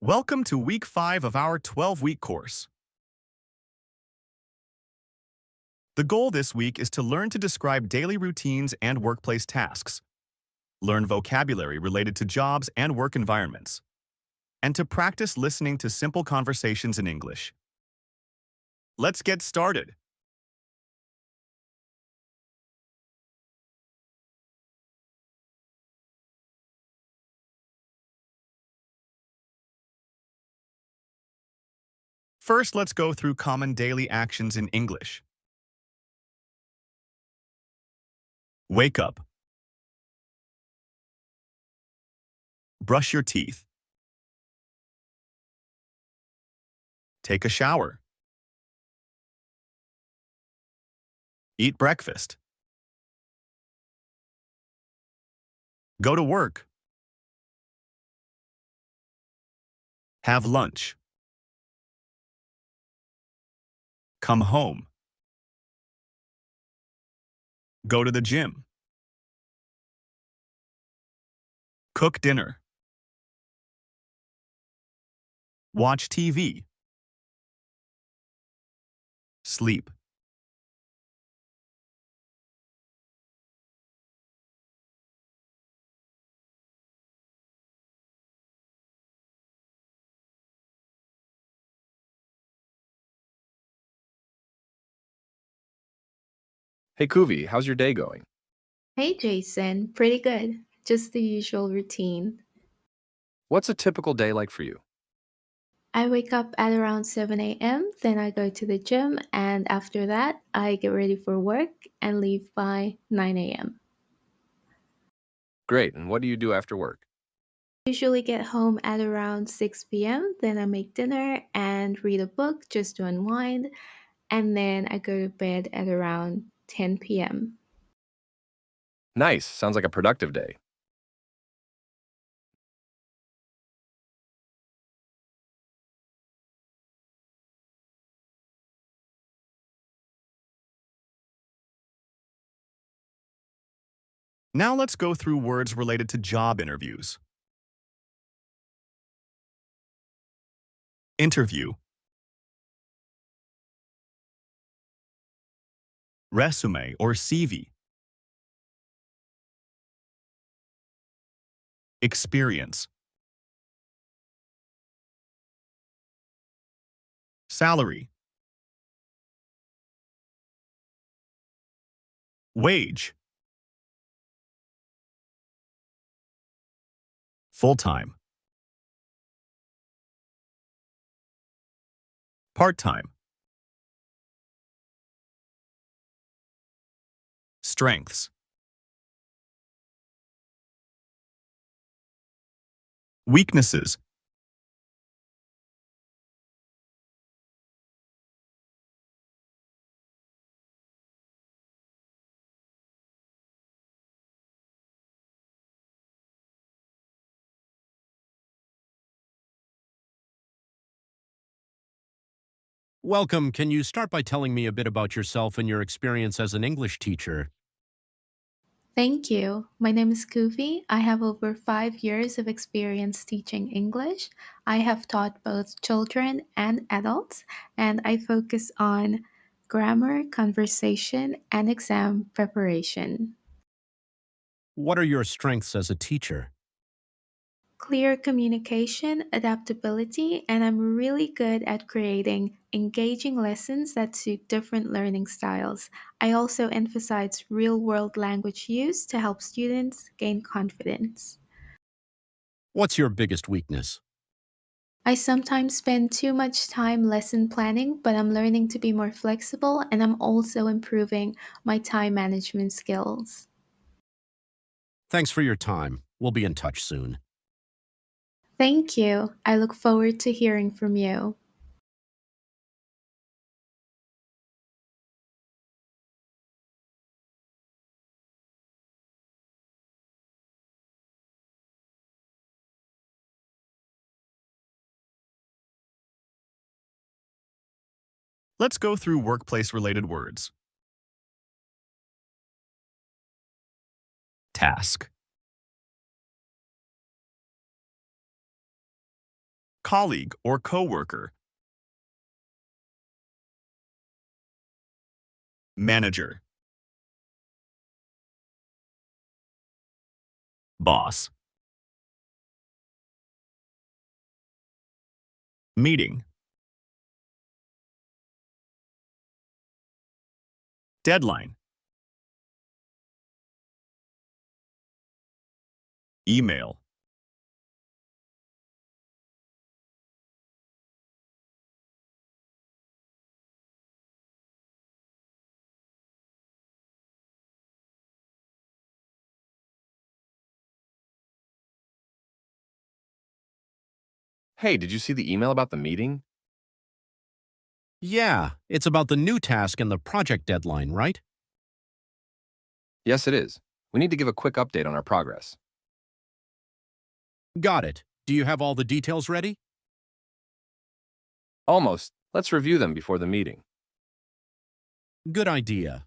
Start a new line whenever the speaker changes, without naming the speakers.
Welcome to week 5 of our 12-week course. The goal this week is to learn to describe daily routines and workplace tasks, learn vocabulary related to jobs and work environments, and to practice listening to simple conversations in English. Let's get started. First, let's go through common daily actions in English. Wake up. Brush your teeth. Take a shower. Eat breakfast. Go to work. Have lunch. Come home. Go to the gym. Cook dinner. Watch TV. Sleep.
Hey Kuvi, how's your day going?
Hey Jason, pretty good. Just the usual routine.
What's a typical day like for you?
I wake up at around 7 a.m., then I go to the gym, and after that, I get ready for work and leave by 9 a.m.
Great, and what do you do after work?
Usually get home at around 6 p.m., then I make dinner and read a book just to unwind, and then I go to bed at around 10 p.m.
Nice, sounds like a productive day.
Now let's go through words related to job interviews. Interview. Resume or CV. Experience. Salary. Wage. Full-time. Part-time. Strengths. Weaknesses.
Welcome. Can you start by telling me a bit about yourself and your experience as an English teacher?
Thank you. My name is Kuvi. I have over 5 years of experience teaching English. I have taught both children and adults, and I focus on grammar, conversation, and exam preparation.
What are your strengths as a teacher?
Clear communication, adaptability, and I'm really good at creating engaging lessons that suit different learning styles. I also emphasize real world language use to help students gain confidence.
What's your biggest weakness?
I sometimes spend too much time lesson planning, but I'm learning to be more flexible and I'm also improving my time management skills.
Thanks for your time. We'll be in touch soon.
Thank you. I look forward to hearing from you.
Let's go through workplace-related words. Task. colleague or coworker. Manager. Boss. Meeting. Deadline. Email.
Hey, did you see the email about the meeting?
Yeah, it's about the new task and the project deadline, right?
Yes, it is. We need to give a quick update on our progress.
Got it. Do you have all the details ready?
Almost. Let's review them before the meeting.
Good idea.